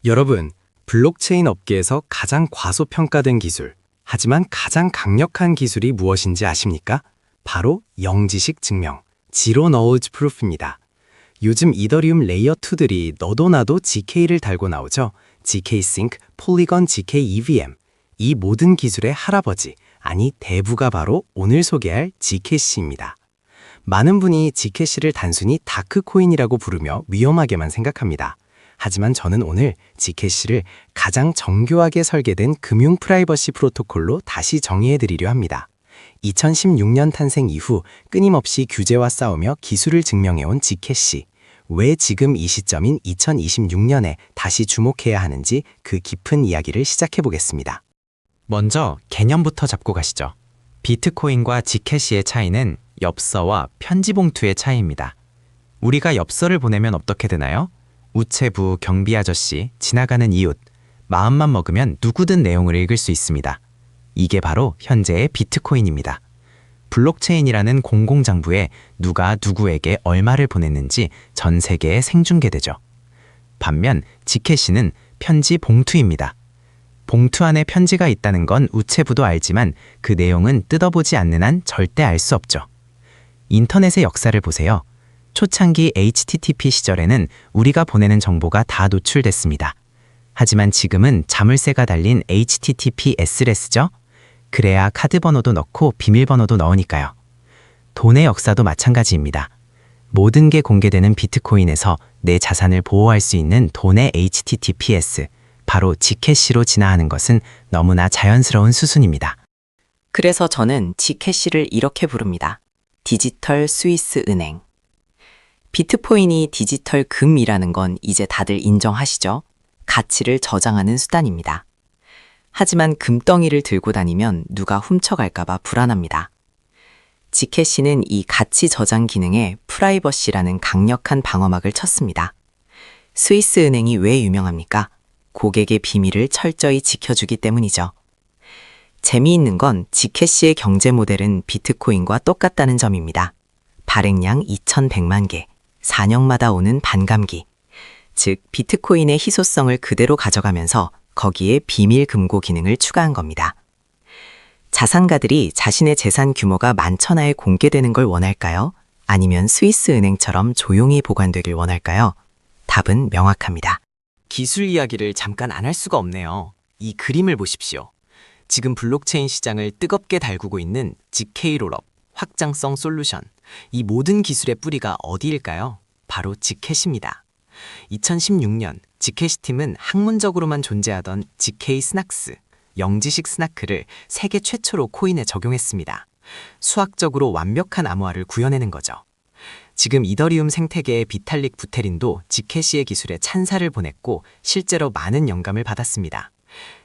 여러분, 블록체인 업계에서 가장 과소평가된 기술, 하지만 가장 강력한 기술이 무엇인지 아십니까? 바로 영지식 증명, Zero Knowledge Proof입니다. 요즘 이더리움 레이어 2들이 너도 나도 GK를 달고 나오죠. GK Sync, Polygon GK EVM. 이 모든 기술의 할아버지, 아니 대부가 바로 오늘 소개할 Gcash입니다. 많은 분이 Gcash를 단순히 다크코인이라고 부르며 위험하게만 생각합니다. 하지만 저는 오늘 Gcash를 가장 정교하게 설계된 금융 프라이버시 프로토콜로 다시 정의해드리려 합니다. 2016년 탄생 이후 끊임없이 규제와 싸우며 기술을 증명해온 Gcash. 왜 지금 이 시점인 2026년에 다시 주목해야 하는지 그 깊은 이야기를 시작해보겠습니다. 먼저 개념부터 잡고 가시죠. 비트코인과 Gcash의 차이는 엽서와 편지 봉투의 차이입니다. 우리가 엽서를 보내면 어떻게 되나요? 우체부, 경비 아저씨, 지나가는 이웃, 마음만 먹으면 누구든 내용을 읽을 수 있습니다. 이게 바로 현재의 비트코인입니다. 블록체인이라는 공공장부에 누가 누구에게 얼마를 보냈는지 전 세계에 생중계되죠. 반면 Gcash는 편지 봉투입니다. 봉투 안에 편지가 있다는 건 우체부도 알지만 그 내용은 뜯어보지 않는 한 절대 알 수 없죠. 인터넷의 역사를 보세요. 초창기 HTTP 시절에는 우리가 보내는 정보가 다 노출됐습니다. 하지만 지금은 자물쇠가 달린 HTTPS래쓰죠? 그래야 카드 번호도 넣고 비밀번호도 넣으니까요. 돈의 역사도 마찬가지입니다. 모든 게 공개되는 비트코인에서 내 자산을 보호할 수 있는 돈의 HTTPS, 바로 Gcash로 진화하는 것은 너무나 자연스러운 수순입니다. 그래서 저는 Gcash를 이렇게 부릅니다. 디지털 스위스 은행. 비트코인이 디지털 금이라는 건 이제 다들 인정하시죠? 가치를 저장하는 수단입니다. 하지만 금덩이를 들고 다니면 누가 훔쳐갈까봐 불안합니다. Gcash는 이 가치 저장 기능에 프라이버시라는 강력한 방어막을 쳤습니다. 스위스 은행이 왜 유명합니까? 고객의 비밀을 철저히 지켜주기 때문이죠. 재미있는 건 Gcash의 경제 모델은 비트코인과 똑같다는 점입니다. 발행량 2100만 개, 4년마다 오는 반감기, 즉 비트코인의 희소성을 그대로 가져가면서 거기에 비밀 금고 기능을 추가한 겁니다. 자산가들이 자신의 재산 규모가 만천하에 공개되는 걸 원할까요? 아니면 스위스 은행처럼 조용히 보관되길 원할까요? 답은 명확합니다. 기술 이야기를 잠깐 안 할 수가 없네요. 이 그림을 보십시오. 지금 블록체인 시장을 뜨겁게 달구고 있는 GK 롤업, 확장성 솔루션. 이 모든 기술의 뿌리가 어디일까요? 바로 Gcash입니다. 2016년 Gcash 팀은 학문적으로만 존재하던 GK 스낙스, 영지식 스나크를 세계 최초로 코인에 적용했습니다. 수학적으로 완벽한 암호화를 구현해낸 거죠. 지금 이더리움 생태계의 비탈릭 부테린도 Gcash의 기술에 찬사를 보냈고 실제로 많은 영감을 받았습니다.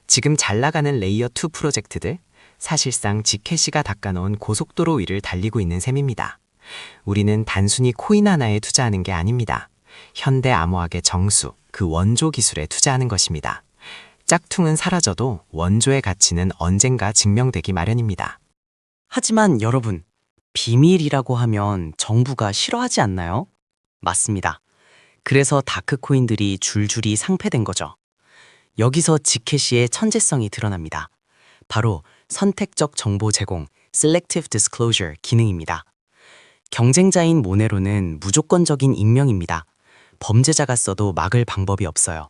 지금 잘 나가는 레이어 2 프로젝트들, 사실상 Gcash가 닦아놓은 고속도로 위를 달리고 있는 셈입니다. 우리는 단순히 코인 하나에 투자하는 게 아닙니다. 현대 암호학의 정수, 그 원조 기술에 투자하는 것입니다. 짝퉁은 사라져도 원조의 가치는 언젠가 증명되기 마련입니다. 하지만 여러분, 비밀이라고 하면 정부가 싫어하지 않나요? 맞습니다. 그래서 다크코인들이 줄줄이 상폐된 거죠. 여기서 Gcash의 천재성이 드러납니다. 바로 선택적 정보 제공, Selective Disclosure 기능입니다. 경쟁자인 모네로는 무조건적인 익명입니다. 범죄자가 써도 막을 방법이 없어요.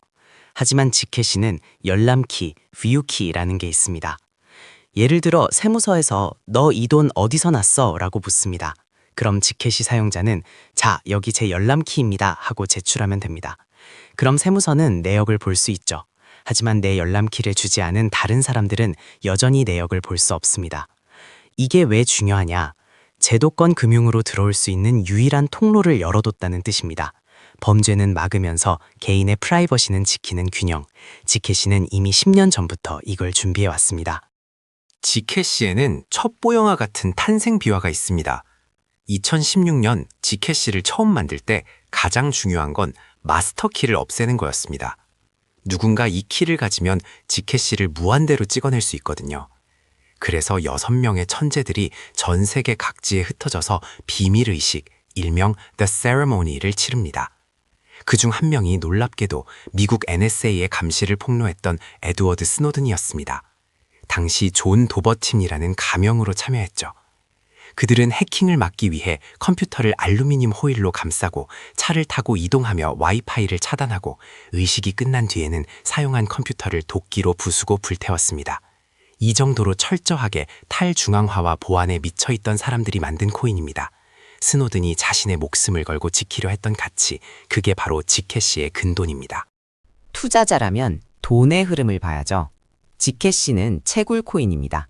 하지만 Gcash는 열람키, View키라는 게 있습니다. 예를 들어 세무서에서 너 이 돈 어디서 났어? 라고 묻습니다. 그럼 Gcash 사용자는 자, 여기 제 열람키입니다 하고 제출하면 됩니다. 그럼 세무서는 내역을 볼 수 있죠. 하지만 내 열람키를 주지 않은 다른 사람들은 여전히 내역을 볼 수 없습니다. 이게 왜 중요하냐? 제도권 금융으로 들어올 수 있는 유일한 통로를 열어뒀다는 뜻입니다. 범죄는 막으면서 개인의 프라이버시는 지키는 균형. Gcash는 이미 10년 전부터 이걸 준비해왔습니다. Gcash에는 첩보영화 같은 탄생 비화가 있습니다. 2016년 Gcash를 처음 만들 때 가장 중요한 건 마스터 키를 없애는 거였습니다. 누군가 이 키를 가지면 Gcash를 무한대로 찍어낼 수 있거든요. 그래서 6명의 천재들이 전 세계 각지에 흩어져서 비밀의식, 일명 The Ceremony를 치릅니다. 그중 한 명이 놀랍게도 미국 NSA의 감시를 폭로했던 에드워드 스노든이었습니다. 당시 존 도버팀이라는 가명으로 참여했죠. 그들은 해킹을 막기 위해 컴퓨터를 알루미늄 호일로 감싸고 차를 타고 이동하며 와이파이를 차단하고 의식이 끝난 뒤에는 사용한 컴퓨터를 도끼로 부수고 불태웠습니다. 이 정도로 철저하게 탈중앙화와 보안에 미쳐있던 사람들이 만든 코인입니다. 스노든이 자신의 목숨을 걸고 지키려 했던 가치, 그게 바로 지캐시의 근돈입니다. 투자자라면 돈의 흐름을 봐야죠. 지캐시는 채굴 코인입니다.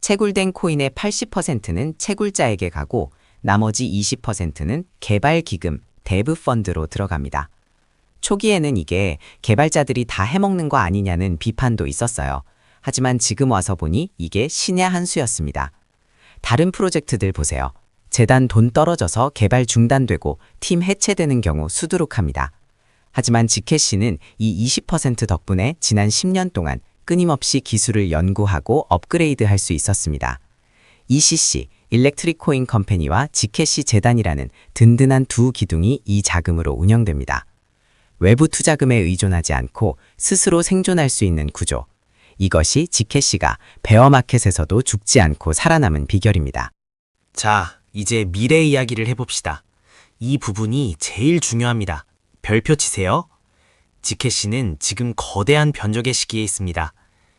채굴된 코인의 80%는 채굴자에게 가고 나머지 20%는 개발 기금, 데브 펀드로 들어갑니다. 초기에는 이게 개발자들이 다 해먹는 거 아니냐는 비판도 있었어요. 하지만 지금 와서 보니 이게 신의 한 수였습니다. 다른 프로젝트들 보세요. 재단 돈 떨어져서 개발 중단되고 팀 해체되는 경우 수두룩합니다. 하지만 지캐시는 이 20% 덕분에 지난 10년 동안 끊임없이 기술을 연구하고 업그레이드 할 수 있었습니다. ECC, 일렉트릭 코인 컴퍼니와 지캐시 재단이라는 든든한 두 기둥이 이 자금으로 운영됩니다. 외부 투자금에 의존하지 않고 스스로 생존할 수 있는 구조. 이것이 지캐시가 베어마켓에서도 죽지 않고 살아남은 비결입니다. 자, 이제 미래 이야기를 해봅시다. 이 부분이 제일 중요합니다. 별표 치세요. 지캐시는 지금 거대한 변적의 시기에 있습니다.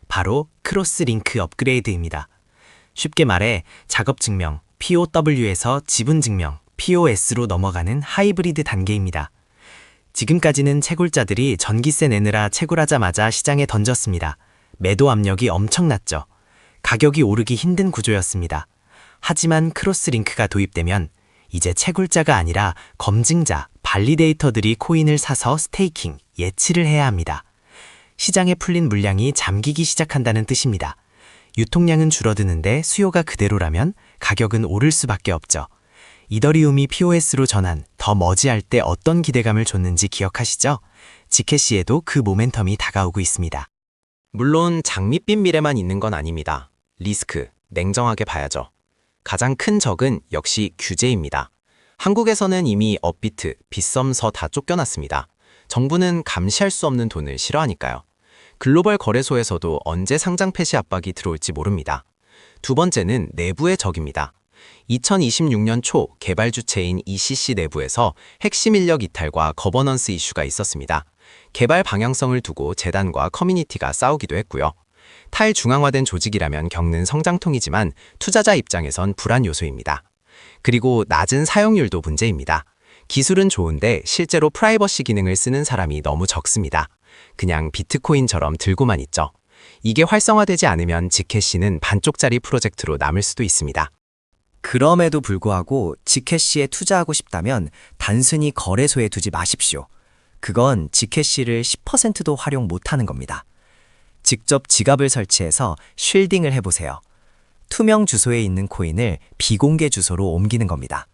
바로 크로스 링크 업그레이드입니다. 쉽게 말해 작업 증명 POW에서 지분 증명 POS로 넘어가는 하이브리드 단계입니다. 지금까지는 채굴자들이 전기세 내느라 채굴하자마자 시장에 던졌습니다. 매도 압력이 엄청났죠. 가격이 오르기 힘든 구조였습니다. 하지만 크로스 링크가 도입되면 이제 채굴자가 아니라 검증자, 발리데이터들이 코인을 사서 스테이킹, 예치를 해야 합니다. 시장에 풀린 물량이 잠기기 시작한다는 뜻입니다. 유통량은 줄어드는데 수요가 그대로라면 가격은 오를 수밖에 없죠. 이더리움이 POS로 전환, 더 머지할 때 어떤 기대감을 줬는지 기억하시죠? 지캐시에도 그 모멘텀이 다가오고 있습니다. 물론 장밋빛 미래만 있는 건 아닙니다. 리스크, 냉정하게 봐야죠. 가장 큰 적은 역시 규제입니다. 한국에서는 이미 업비트, 빗썸서 다 쫓겨났습니다. 정부는 감시할 수 없는 돈을 싫어하니까요. 글로벌 거래소에서도 언제 상장 폐시 압박이 들어올지 모릅니다. 두 번째는 내부의 적입니다. 2026년 초 개발 주체인 ECC 내부에서 핵심 인력 이탈과 거버넌스 이슈가 있었습니다. 개발 방향성을 두고 재단과 커뮤니티가 싸우기도 했고요. 탈중앙화된 조직이라면 겪는 성장통이지만 투자자 입장에선 불안 요소입니다. 그리고 낮은 사용률도 문제입니다. 기술은 좋은데 실제로 프라이버시 기능을 쓰는 사람이 너무 적습니다. 그냥 비트코인처럼 들고만 있죠. 이게 활성화되지 않으면 지캐시는 반쪽짜리 프로젝트로 남을 수도 있습니다. 그럼에도 불구하고 지캐시에 투자하고 싶다면 단순히 거래소에 두지 마십시오. 그건 지캐시를 10%도 활용 못하는 겁니다. 직접 지갑을 설치해서 쉴딩을 해보세요. 투명 주소에 있는 코인을 비공개 주소로 옮기는 겁니다.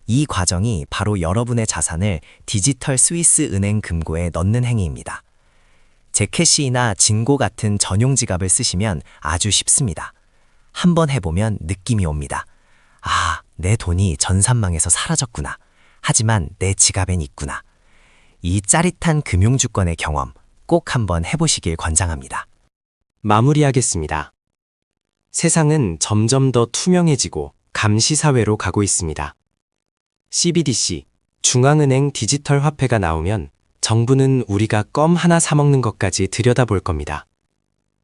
이 과정이 바로 여러분의 자산을 디지털 스위스 은행 금고에 넣는 행위입니다. 제캐시나 진고 같은 전용 지갑을 쓰시면 아주 쉽습니다. 한번 해보면 느낌이 옵니다. 아, 내 돈이 전산망에서 사라졌구나. 하지만 내 지갑엔 있구나. 이 짜릿한 금융주권의 경험 꼭 한번 해보시길 권장합니다. 마무리하겠습니다. 세상은 점점 더 투명해지고 감시사회로 가고 있습니다. CBDC, 중앙은행 디지털 화폐가 나오면 정부는 우리가 껌 하나 사먹는 것까지 들여다볼 겁니다.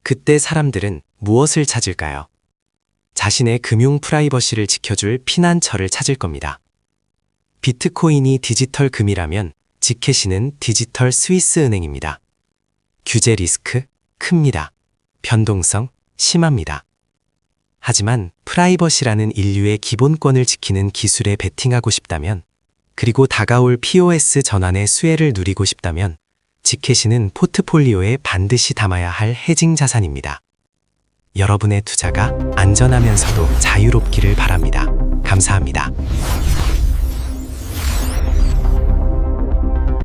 그때 사람들은 무엇을 찾을까요? 자신의 금융 프라이버시를 지켜줄 피난처를 찾을 겁니다. 비트코인이 디지털 금이라면 지캐시는 디지털 스위스 은행입니다. 규제 리스크 큽니다. 변동성 심합니다. 하지만 프라이버시라는 인류의 기본권을 지키는 기술에 베팅하고 싶다면, 그리고 다가올 POS 전환의 수혜를 누리고 싶다면 지캐시는 포트폴리오에 반드시 담아야 할 해징 자산입니다. 여러분의 투자가 안전하면서도 자유롭기를 바랍니다. 감사합니다.